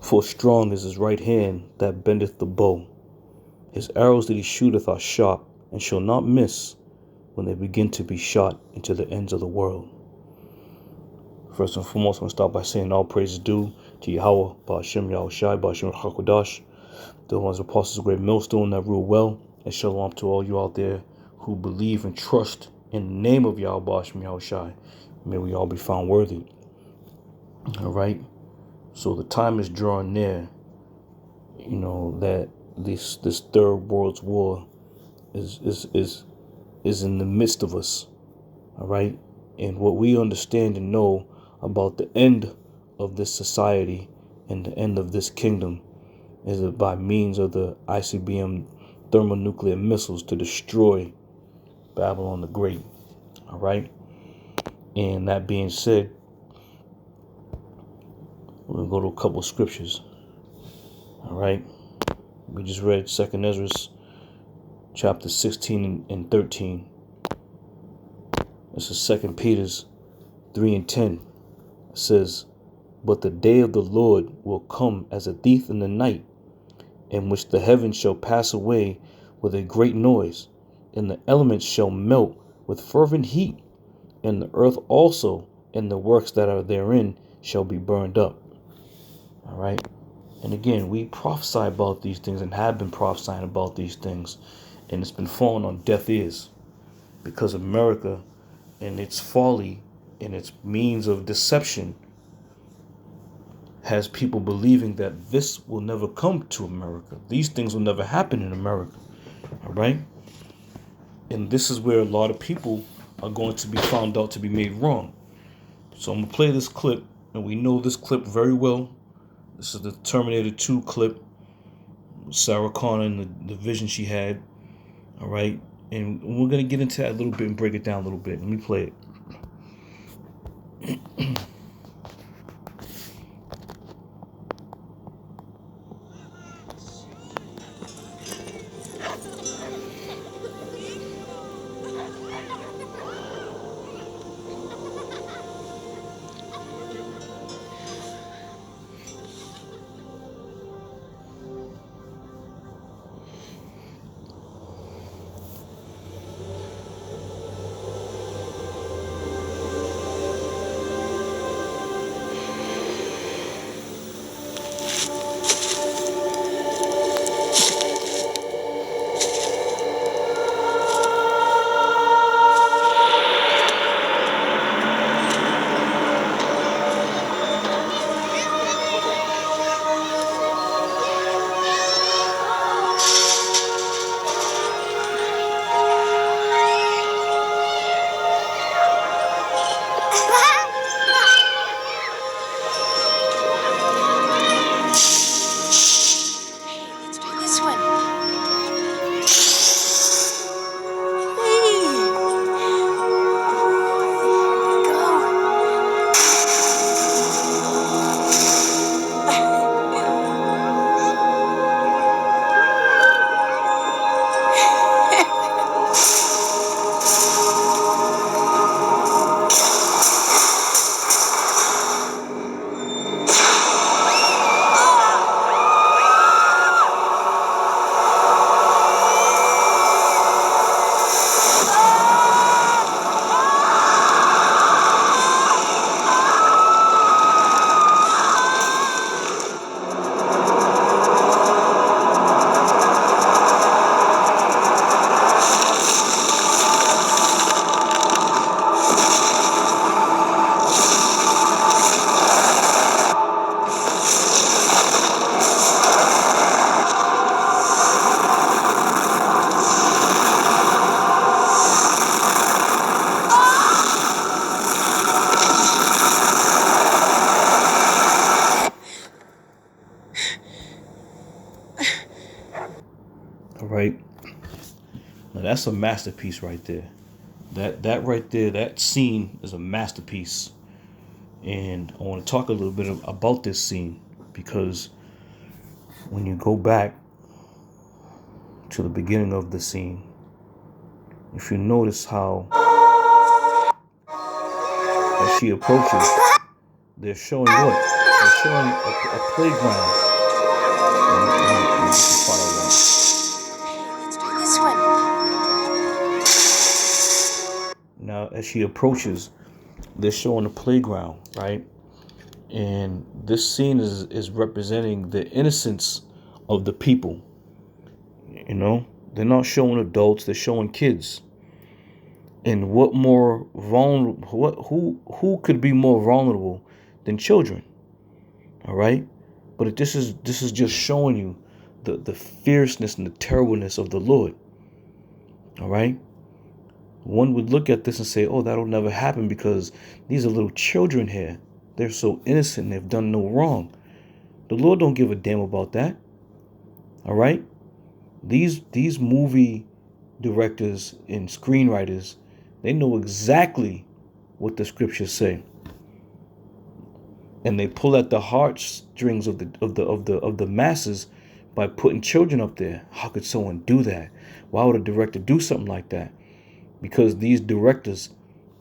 For strong is his right hand that bendeth the bow. His arrows that he shooteth are sharp, and shall not miss when they begin to be shot into the ends of the world. First and foremost, I'm going to start by saying all praise is due to Yahweh, Ba'ashem Yahushai, Ba'ashem HaKadosh, the ones apostles of great millstone that rule well, and shalom to all you out there who believe and trust in the name of Yahweh, Ba'ashem Yahushai. May we all be found worthy. All right? So the time is drawing near, that this third world's war is in the midst of us. All right? And what we understand and know about the end of this society and the end of this kingdom is by means of the ICBM thermonuclear missiles to destroy Babylon the Great. All right? And that being said, we're going to go to a couple of scriptures. All right? We just read 2nd Ezra chapter 16 and 13. This is 2 Peter's 3 and 10. It says, "But the day of the Lord will come as a thief in the night, in which the heavens shall pass away with a great noise, and the elements shall melt with fervent heat, and the earth also and the works that are therein shall be burned up." All right. And again, we prophesy about these things and have been prophesying about these things, and it's been falling on deaf ears because America and its folly and its means of deception has people believing that this will never come to America. These things will never happen in America. All right. And this is where a lot of people are going to be found out to be made wrong. So I'm going to play this clip, and we know this clip very well. This is the Terminator 2 clip. Sarah Connor and the vision she had. All right. And we're going to get into that a little bit and break it down a little bit. Let me play it. All right. Now that's a masterpiece right there. That right there, that scene is a masterpiece. And I want to talk a little bit about this scene, because when you go back to the beginning of the scene, if you notice how as she approaches, they're showing what? They're showing a playground. Let me follow Let's do this one. Now, as she approaches, they're showing a playground, right? And this scene is representing the innocence of the people. You know, they're not showing adults; they're showing kids. And what more vulnerable? Who could be more vulnerable than children? All right, but this is just showing you the fierceness and the terribleness of the Lord. All right, one would look at this and say, "Oh, that'll never happen because these are little children here. They're so innocent. They've done no wrong." The Lord don't give a damn about that. All right, these movie directors and screenwriters, they know exactly what the scriptures say, and they pull at the heartstrings of the masses by putting children up there. How could someone do that? Why would a director do something like that? Because these directors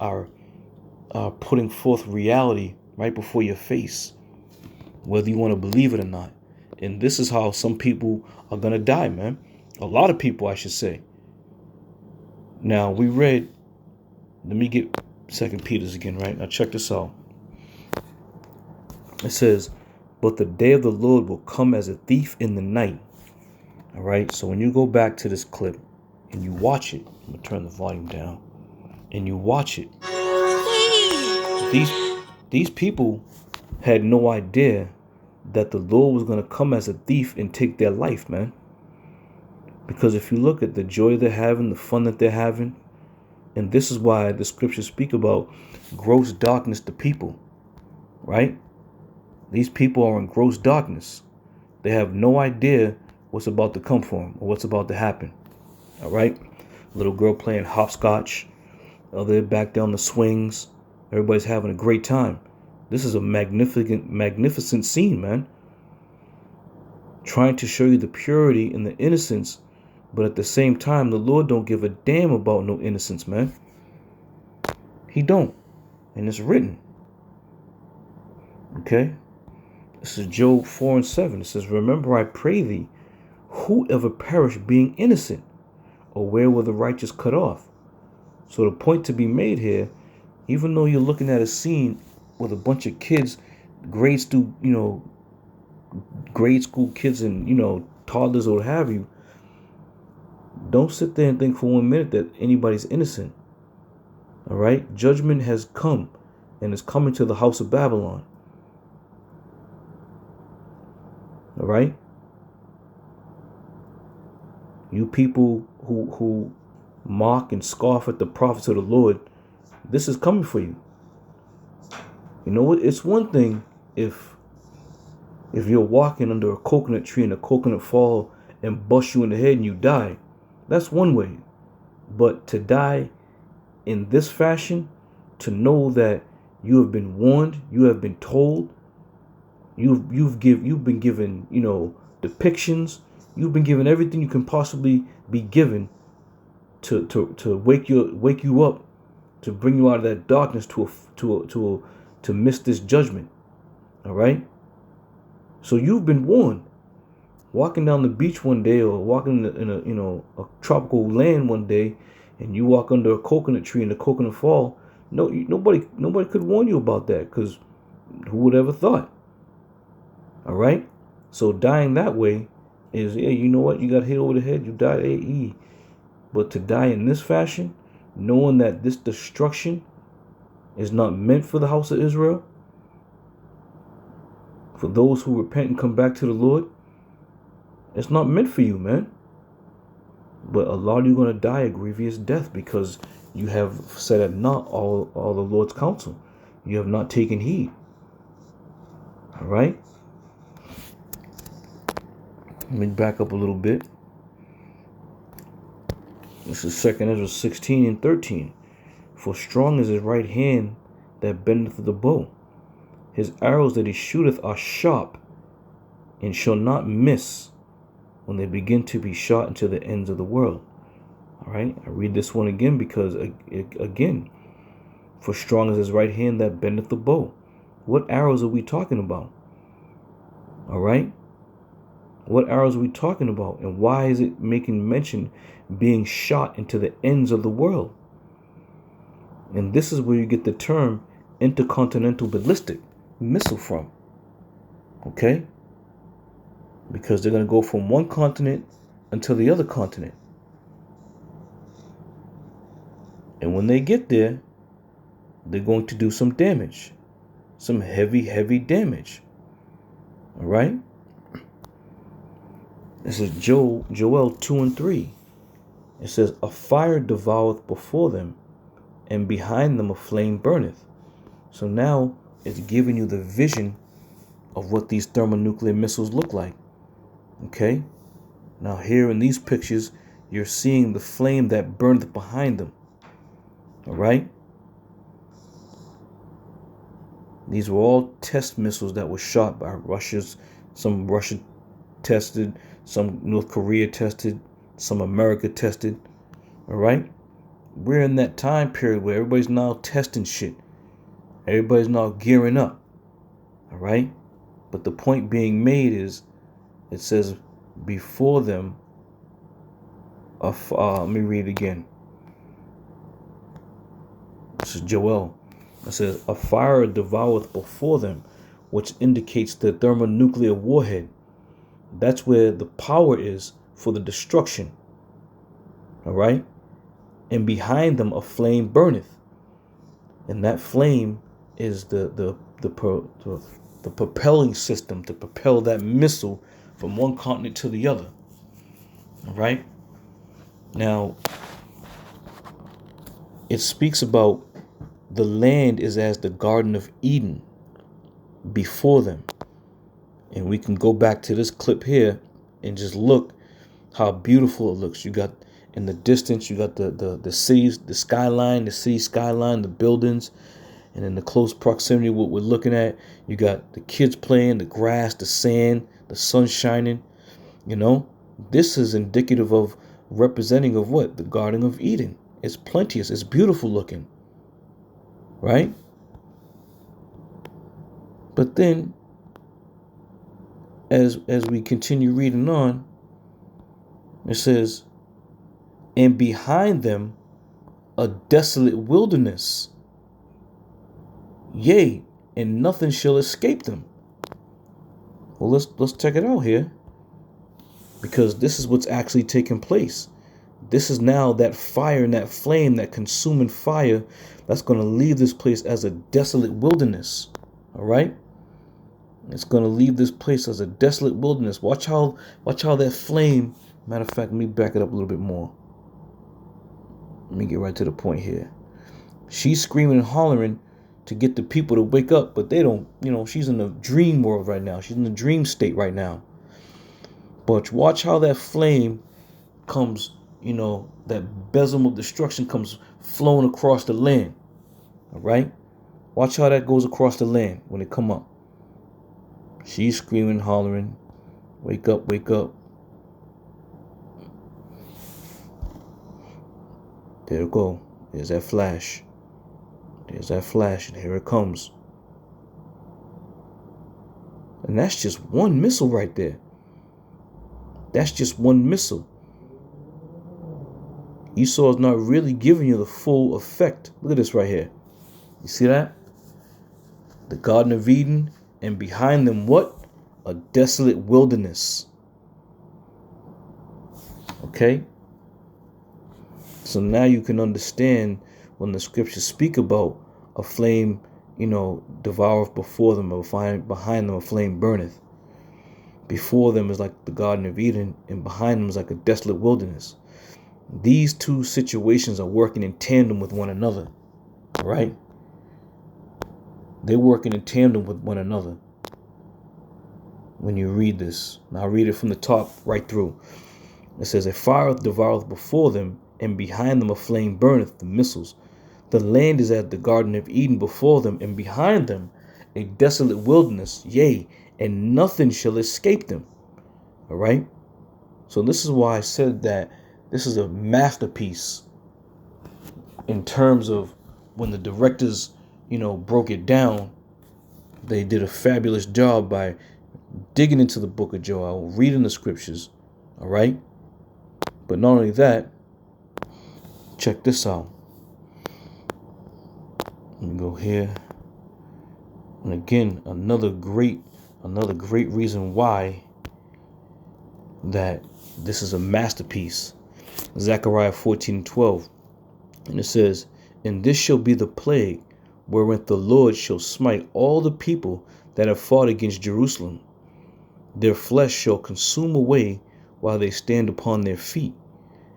are putting forth reality right before your face, whether you want to believe it or not. And this is how some people are gonna die, man. A lot of people, I should say. Now we read. Let me get 2 Peter's again, right? Now check this out. It says, "But the day of the Lord will come as a thief in the night." All right. So when you go back to this clip and you watch it, I'm gonna turn the volume down, and you watch it. These people had no idea that the Lord was gonna come as a thief and take their life, man. Because if you look at the joy they're having, the fun that they're having, and this is why the scriptures speak about gross darkness to people, right? These people are in gross darkness. They have no idea what's about to come for them or what's about to happen. All right? Little girl playing hopscotch. They're back down the swings. Everybody's having a great time. This is a magnificent scene, man. Trying to show you the purity and the innocence, but at the same time, the Lord don't give a damn about no innocence, man. He don't. And it's written. Okay? This is Job 4:7. It says, "Remember, I pray thee, who ever perished being innocent? Or where were the righteous cut off?" So the point to be made here, even though you're looking at a scene with a bunch of kids, grade school kids and, toddlers or what have you, don't sit there and think for 1 minute that anybody's innocent. All right? Judgment has come and is coming to the house of Babylon. All right? You people who mock and scoff at the prophets of the Lord, this is coming for you. You know what? It's one thing if you're walking under a coconut tree and a coconut fall and bust you in the head and you die. That's one way. But to die in this fashion, to know that you have been warned, you have been told, you've been given, depictions, you've been given everything you can possibly be given to wake you up, to bring you out of that darkness to miss this judgment. All right? So you've been warned. Walking down the beach one day, or walking in a tropical land one day, and you walk under a coconut tree in the coconut fall, nobody could warn you about that, because who would ever thought? All right? So dying that way is, you know what? You got hit over the head, you died AE. But to die in this fashion, knowing that this destruction is not meant for the house of Israel, for those who repent and come back to the Lord, it's not meant for you, man. But a lot of you are going to die a grievous death because you have set at naught all the Lord's counsel. You have not taken heed. All right? Let me back up a little bit. This is 2 Ezra 16:13. "For strong is his right hand that bendeth the bow. His arrows that he shooteth are sharp, and shall not miss when they begin to be shot into the ends of the world." All right, I read this one again because, again, "For strong is his right hand that bendeth the bow." What arrows are we talking about? All right? What arrows are we talking about? And why is it making mention being shot into the ends of the world? And this is where you get the term intercontinental ballistic missile from. Okay? Because they're going to go from one continent until the other continent. And when they get there, they're going to do some damage. Some heavy, heavy damage. All right? This is Joel 2:3. It says, a fire devoureth before them, and behind them a flame burneth. So now it's giving you the vision of what these thermonuclear missiles look like. Okay? Now here in these pictures, you're seeing the flame that burneth behind them. All right? These were all test missiles that were shot by Russia's. Some Russia tested, some North Korea tested, some America tested. All right? We're in that time period where everybody's now testing shit. Everybody's now gearing up. All right? But the point being made is, it says, before them, let me read it again. This is Joel. It says, a fire devoureth before them, which indicates the thermonuclear warhead. That's where the power is for the destruction. All right? And behind them a flame burneth. And that flame is the propelling system to propel that missile from one continent to the other. All right? Now, it speaks about the land is as the Garden of Eden before them. And we can go back to this clip here and just look how beautiful it looks. You got in the distance, you got the cities, the skyline, the city skyline, the buildings. And in the close proximity, what we're looking at, you got the kids playing, the grass, the sand, the sun shining. You know, this is indicative of representing of what? The Garden of Eden. It's plenteous. It's beautiful looking. Right? But then, as we continue reading on, it says, and behind them a desolate wilderness. Yea, and nothing shall escape them. Well, let's check it out here. Because this is what's actually taking place. This is now that fire and that flame, that consuming fire, that's going to leave this place as a desolate wilderness. All right? It's going to leave this place as a desolate wilderness. Watch how that flame, matter of fact, let me back it up a little bit more. Let me get right to the point here. She's screaming and hollering to get the people to wake up, but they don't, she's in the dream world right now. She's in the dream state right now. But watch how that flame comes, that besom of destruction comes flowing across the land. All right? Watch how that goes across the land when it come up. She's screaming, hollering, wake up, wake up. There it go. There's that flash. There's that flash, and here it comes. And that's just one missile right there. That's just one missile. Esau's not really giving you the full effect. Look at this right here. You see that? The Garden of Eden, and behind them what? A desolate wilderness. Okay? So now you can understand when the scriptures speak about a flame, devoureth before them, or behind them a flame burneth. Before them is like the Garden of Eden, and behind them is like a desolate wilderness. These two situations are working in tandem with one another. All right? They're working in tandem with one another. When you read this, now I'll read it from the top right through. It says, a fire devoureth before them, and behind them a flame burneth, the missiles. The land is at the Garden of Eden before them, and behind them a desolate wilderness, yea, and nothing shall escape them. All right? So this is why I said that this is a masterpiece in terms of when the directors, broke it down. They did a fabulous job by digging into the book of Joel, reading the scriptures, all right? But not only that, check this out. Let me go here. And again, another great reason why that this is a masterpiece. Zechariah 14:12. And it says, "And this shall be the plague wherewith the Lord shall smite all the people that have fought against Jerusalem. Their flesh shall consume away while they stand upon their feet,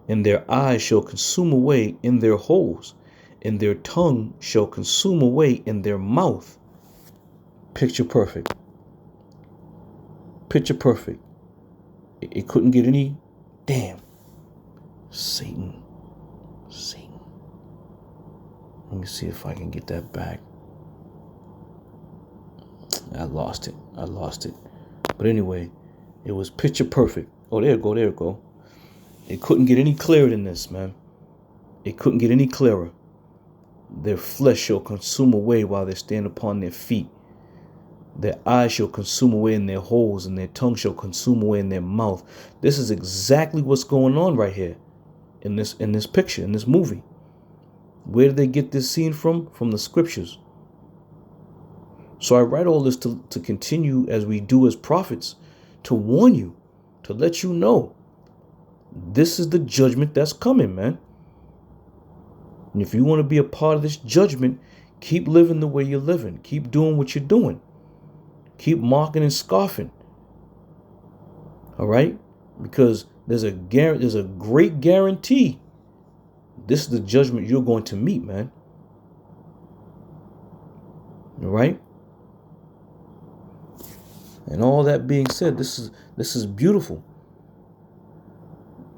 and their eyes shall consume away in their holes, and their tongue shall consume away in their mouth." Picture perfect. Picture perfect. It couldn't get any. Damn. Satan. Let me see if I can get that back. I lost it. But anyway, it was picture perfect. Oh, there it go. It couldn't get any clearer than this, man. It couldn't get any clearer. Their flesh shall consume away while they stand upon their feet. Their eyes shall consume away in their holes, and their tongue shall consume away in their mouth. This is exactly what's going on right here in this picture, in this movie. Where did they get this scene from? From the scriptures. So I write all this to continue, as we do as prophets, to warn you, to let you know this is the judgment that's coming, man. And if you want to be a part of this judgment, keep living the way you're living. Keep doing what you're doing. Keep mocking and scoffing. All right? Because there's a great guarantee. This is the judgment you're going to meet, man. All right? And all that being said, this is beautiful.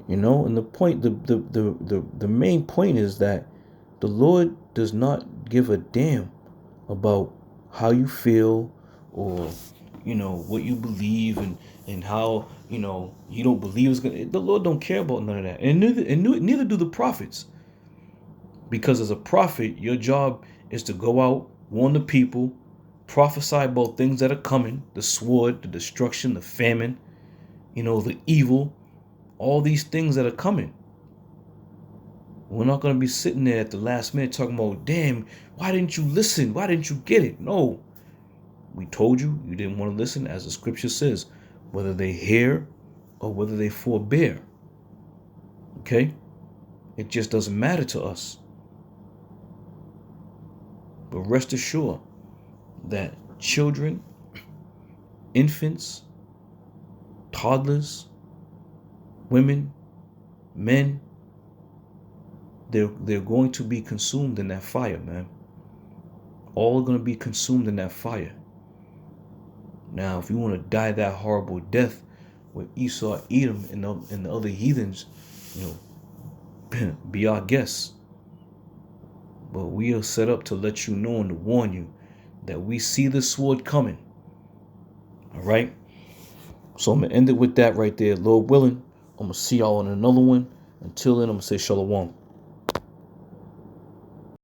You know, and the main point is that the Lord does not give a damn about how you feel, or, you know, what you believe, and how, you know, you don't believe it's gonna. The Lord don't care about none of that, and neither do the prophets. Because as a prophet, your job is to go out, warn the people, prophesy about things that are coming, the sword, the destruction, the famine, you know, the evil, all these things that are coming. We're not going to be sitting there at the last minute talking about, damn, why didn't you listen? Why didn't you get it? No. We told you, you didn't want to listen, as the scripture says, whether they hear or whether they forbear. Okay? It just doesn't matter to us. But rest assured that children, infants, toddlers, women, men, they're going to be consumed in that fire, man. All are going to be consumed in that fire. Now, if you want to die that horrible death with Esau, Edom, and the other heathens, you know, be our guests. But we are set up to let you know and to warn you that we see the sword coming. All right? So I'm going to end it with that right there. Lord willing, I'm going to see y'all in another one. Until then, I'm going to say shalom.